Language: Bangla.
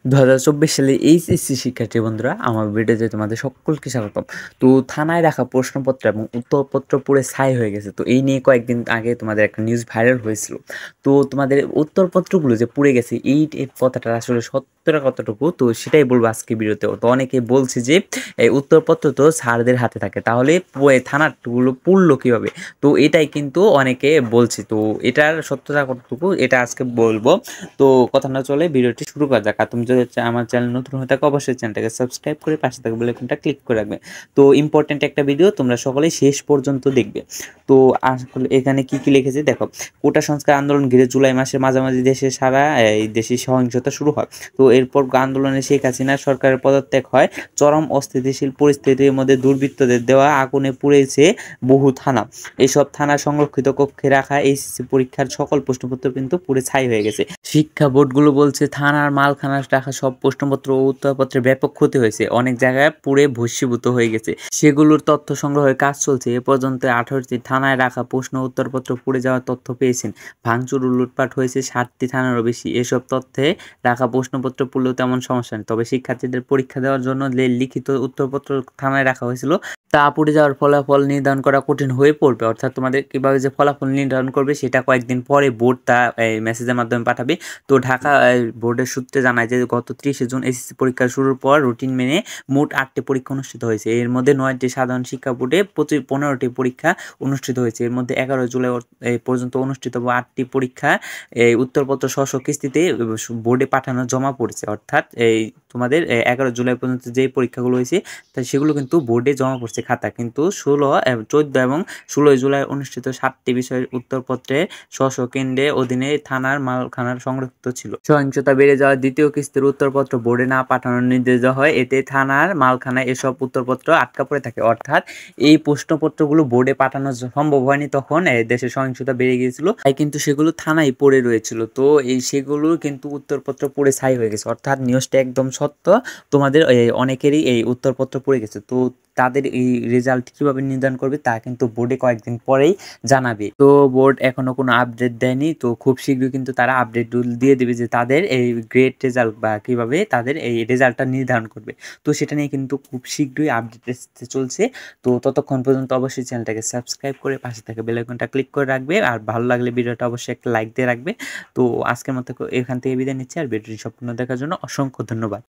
2024 সালে এইচএসসি শিক্ষার্থী বন্ধুরা, আমার ভিডিওতে তোমাদের সকলকে স্বাগতম। তো থানায় রাখা প্রশ্নপত্র এবং উত্তরপত্র পুড়ে ছাই হয়ে গেছে। তো এই নিয়ে কয়েকদিন আগে তোমাদের একটা নিউজ ভাইরাল হয়েছিল। তো তোমাদের উত্তরপত্রগুলো যে পুড়ে গেছে, এই কথাটা আসলে সত্যটা কতটুকু, তো সেটাই বলবো আজকে ভিডিওতে। তো অনেকে বলছে যে এই উত্তরপত্র তো স্যারদের হাতে থাকে, তাহলে থানারগুলো পুড়লো কীভাবে? তো এটাই কিন্তু অনেকে বলছে। তো এটার সত্যতা কতটুকু এটা আজকে বলবো। তো কথা না চলে ভিডিওটি শুরু করা যাক। আর তুমি যদি আমার চ্যানেল নতুন হয়ে থাকো, অবশ্যই চ্যানেলটাকে সাবস্ক্রাইব করে পাশে থাকা বেল আইকনটা ক্লিক করে রাখবে। তো ইম্পর্টেন্ট একটা ভিডিও, তোমরা সকলেই শেষ পর্যন্ত দেখবে। তো আসলে এখানে কি কি লিখেছে দেখো। কোটা সংস্কার আন্দোলন ঘিরে জুলাই মাসের মাঝামাঝি দেশে সহিংসতা শুরু হয়। তো এরপর আন্দোলনে শেখ হাসিনার সরকারের পদত্যাগ হয়। চরম অস্থিতিশীল পরিস্থিতির মধ্যে দুর্বৃত্তদের দেওয়া আগুনে পুড়েছে বহু থানা। এসব থানা সংরক্ষিত কক্ষে রাখা এইচএসসি পরীক্ষার সকল প্রশ্নপত্র কিন্তু পুড়ে ছাই হয়ে গেছে। শিক্ষা বোর্ডগুলো বলছে থানার মালখানায় রাখা সব প্রশ্নপত্র ও উত্তরপত্রের ব্যাপক ক্ষতি হয়েছে, অনেক জায়গায় পুড়ে ভস্মীভূত হয়ে গেছে। সেগুলোর তথ্য সংগ্রহের কাজ চলছে। এ পর্যন্ত 18টি থানায় রাখা প্রশ্ন উত্তরপত্র পুড়ে যাওয়ার তথ্য পেয়েছেন। ভাঙচুর ও লুটপাট হয়েছে 7টি থানারও বেশি। এসব তথ্যে রাখা প্রশ্নপত্র পুড়লেও তেমন সমস্যা নেই, তবে শিক্ষার্থীদের পরীক্ষা দেওয়ার জন্য লিখিত উত্তরপত্র থানায় রাখা হয়েছিল, তা পুড়ে যাওয়ার ফলাফল নির্ধারণ করা কঠিন হয়ে পড়বে। অর্থাৎ তোমাদের কীভাবে যে ফলাফল নির্ধারণ করবে সেটা কয়েকদিন পরে বোর্ড তা মেসেজের মাধ্যমে পাঠাবে। তো ঢাকা বোর্ডের সূত্রে জানায় যে গত 30 জুন এসএসসি পরীক্ষা শুরুর পর রুটিন মেনে মোট 8টি পরীক্ষা অনুষ্ঠিত হয়েছে। এর মধ্যে 9টি সাধারণ শিক্ষা বোর্ডে 15টি পরীক্ষা অনুষ্ঠিত হয়েছে। এর মধ্যে 11 জুলাই পর্যন্ত অনুষ্ঠিত 8টি পরীক্ষা এই উত্তরপত্র স্ব কিস্তিতে বোর্ডে পাঠানো জমা পড়েছে। অর্থাৎ এই তোমাদের 11 জুলাই পর্যন্ত যে পরীক্ষাগুলো হয়েছে তাই সেগুলো কিন্তু বোর্ডে জমা পড়ছে খাতা। কিন্তু 14 এবং 16 জুলাই অনুষ্ঠিত 7টি বিষয়ের উত্তরপত্রে স্ব কেন্দ্রের অধীনে থানার মালখানার সংরক্ষিত ছিল। সহিংসতা বেড়ে যাওয়ার দ্বিতীয় কিস্তির উত্তরপত্র বোর্ডে না পাঠানোর নির্দেশ দেওয়া হয়। এতে থানার মালখানায় এসব উত্তরপত্র আটকা পড়ে থাকে। অর্থাৎ এই প্রশ্নপত্রগুলো বোর্ডে পাঠানো সম্ভব হয়নি, তখন দেশে সহিংসতা বেড়ে গিয়েছিল, তাই কিন্তু সেগুলো থানায় পড়ে রয়েছিল। তো সেগুলো কিন্তু উত্তরপত্র পড়ে ছাই হয়ে গেছে। অর্থাৎ নিউজটা একদম সত্য। তোমাদের অনেকেরই এই উত্তরপত্র পড়ে গেছে। তো তাদের এই রেজাল্ট কিভাবে নির্ধারণ করবে তা কিন্তু বোর্ডে কয়েকদিন পরেই জানাবে। তো বোর্ড এখনো কোনো আপডেট দেয়নি। তো খুব শীঘ্রই কিন্তু তারা আপডেট দিয়ে দেবে যে তাদের এই গ্রেড রেজাল্ট বা কিভাবে তাদের এই রেজাল্টটা নির্ধারণ করবে। তো সেটা নিয়ে কিন্তু খুব শীঘ্রই আপডেট আসতে চলছে। তো ততক্ষণ পর্যন্ত অবশ্যই চ্যানেলটাকে সাবস্ক্রাইব করে পাশে থাকা বেল আইকনটা ক্লিক করে রাখবে। আর ভালো লাগলে ভিডিওটা অবশ্যই একটা লাইক দিয়ে রাখবে। তো আজকের মতো এখান থেকে বিদায় নিচ্ছি। আর ভিডিওটি সম্পূর্ণ দেখার জন্য অসংখ্য ধন্যবাদ।